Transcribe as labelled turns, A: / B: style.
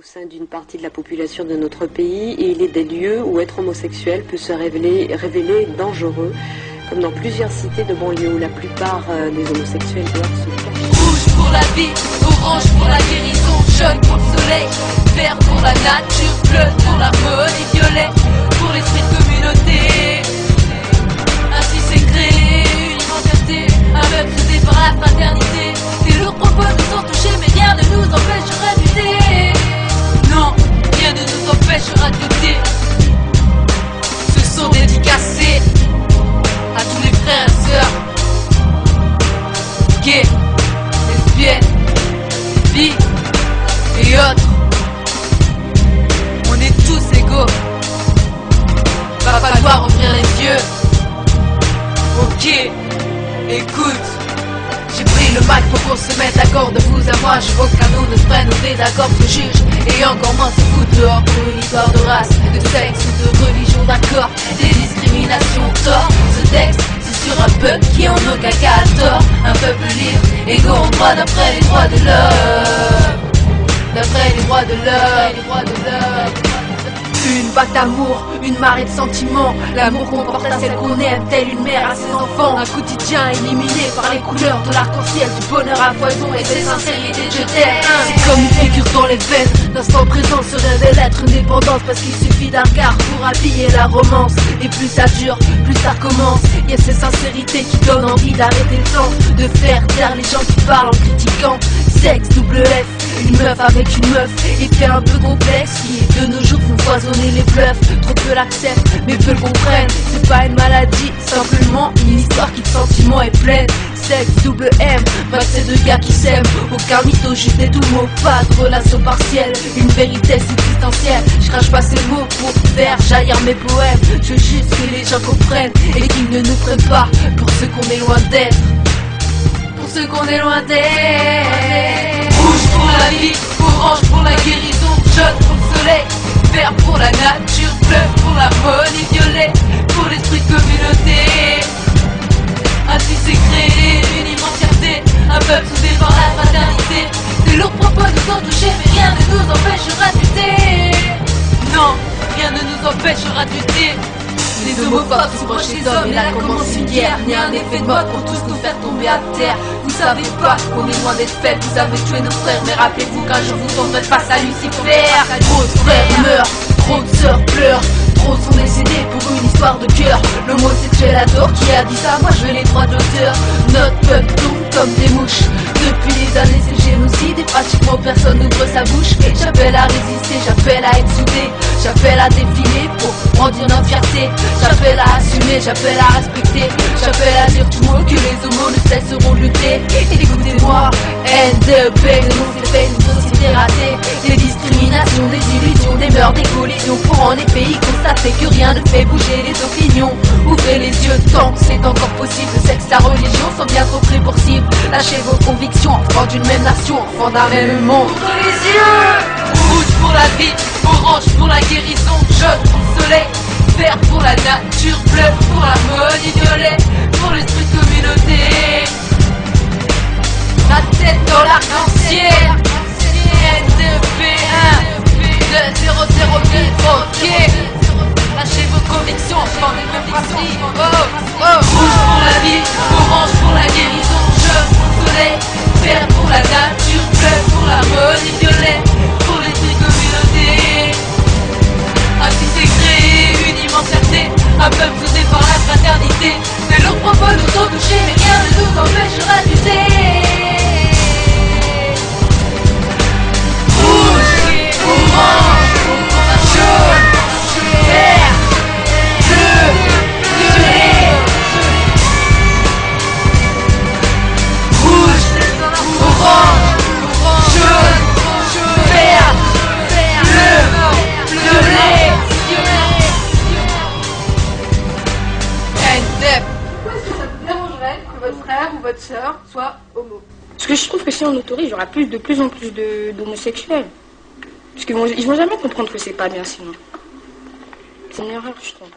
A: au sein d'une partie de la population de notre pays et il est des lieux où être homosexuel peut se révéler dangereux, comme dans plusieurs cités de banlieue où la plupart des homosexuels doivent se cacher.
B: Rouge pour la vie, orange pour la guérison, jaune pour le soleil, vert pour la nature, bleu pour l'harmonie, violet pour l'esprit de communauté. Ainsi s'est créé une identité, un peuple soudé par la fraternité. Des lourds propos nous ont touchés, mais rien ne nous empêchera de lutter. Non, rien ne nous empêchera de lutter. Ce sont dédicacés à tous les frères et sœurs gays, lesbiennes, bi et autres. On est tous égaux. Va falloir ouvrir les yeux. Ok, écoute. J'ai pris le mic pour qu'on se mette d'accord de vous à moi. Je veux qu'un nous ne se prenne au désaccord, se juge et encore moins se foutre dehors pour une histoire de race, de sexe ou de religion, d'accord. Des discriminations, tort. Ce texte, c'est sur un peuple qui en aucun cas a tort. Un peuple libre, égaux en droit d'après les droits de l'homme. D'après les droits de l'homme. Une vague d'amour, une marée de sentiments. L'amour qu'on porte à celle qu'on aime, telle une mère à ses enfants. Un quotidien éliminé par les couleurs de l'arc-en-ciel, du bonheur à foison et ses sincérités de je t'aime. C'est comme une figure dans les veines. L'instant présent se révèle être une dépendance, parce qu'il suffit d'un regard pour habiller la romance. Et plus ça dure, plus ça recommence. Y a ces sincérités qui donnent envie d'arrêter le temps, de faire taire les gens qui parlent en critiquant. Sexe, double F, une meuf avec une meuf, effet un peu complexe qui de nos jours font foisonner les bluffs. Trop peu l'acceptent, mais peu le comprennent. C'est pas une maladie, simplement une histoire qui de sentiments est pleine. Sexe, double M, bah c'est deux gars qui s'aiment. Aucun mytho, juste des tout mots, pas de relation partielle. Une vérité substantielle, je crache pas ces mots pour faire jaillir mes poèmes. Je veux juste que les gens comprennent et qu'ils ne nous prennent pas pour ceux qu'on est loin d'être. Ceux qu'on est loin d'être. Rouge pour la vie, orange pour la guérison, jaune pour le soleil, vert pour la nature, bleu pour l'harmonie, violet pour l'esprit de communauté. Ainsi s'est créé une immensité, un peuple soudé par la fraternité. Des lourds propos nous ont touchés, mais rien ne nous empêchera de lutter. Non, rien ne nous empêchera de lutter. Les homophobes sont proches des hommes et là commence une guerre. N'y a un effet de mode pour tous nous faire tomber à terre. Vous savez pas qu'on est loin d'être faibles. Vous avez tué nos frères, mais rappelez-vous qu'un jour vous tomberez face à Lucifer. Trop de frères meurent, trop de sœurs pleurent, trop sont décédés pour une histoire de cœur. L'homosexuelator qui a dit ça, moi je veux les droits d'auteur. Notre peuple tombe comme des mouches. Depuis les années c'est le génocide et pratiquement personne n'ouvre sa bouche. J'appelle à résister, j'appelle à être soudé, j'appelle à défiler pour grandir notre fierté. J'appelle à assumer, j'appelle à respecter, j'appelle à dire tout haut que les homos ne cesseront de lutter. Et écoutez-moi, NDP, le nom c'est fait une société ratée. Des discriminations, des illusions, des mœurs, des collisions, pour en effet y constater que rien ne fait bouger les opinions. Ouvrez les yeux tant que c'est encore possible. Le sexe, la religion sont bien trop prévorcibles. Lâchez vos convictions, enfants d'une même nation, enfants d'un même monde. Ouvrez les yeux. Rouge pour la vie, orange pour la guérison, jaune pour le soleil, vert pour la nature, bleu pour l'harmonie, violet pour l'esprit de communauté. La tête dans l'arc-en-ciel, NDP1 2008, ok. Lâchez vos convictions, enfants de démocratie. Rouge pour la vie, orange pour la guérison, jaune pour le soleil, vert pour la nature, bleu pour l'harmonie, violet pour l'esprit de communauté. Ainsi s'est créé une immensité, un peuple soudé par la fraternité. Mais leurs propos nous ont touchés, mais rien ne nous empêchera de lutter. Rouge, orange, jaune, vert, bleu, violet. Rouge, orange, jaune, vert, bleu, violet.
C: Pourquoi est-ce que ça vous dérangerait que votre frère ou votre sœur soit homo?
D: Parce que je trouve que si on autorise, il y aura de plus en plus d'homosexuels. Parce qu'ils vont jamais comprendre que c'est pas bien sinon. C'est une erreur, je trouve.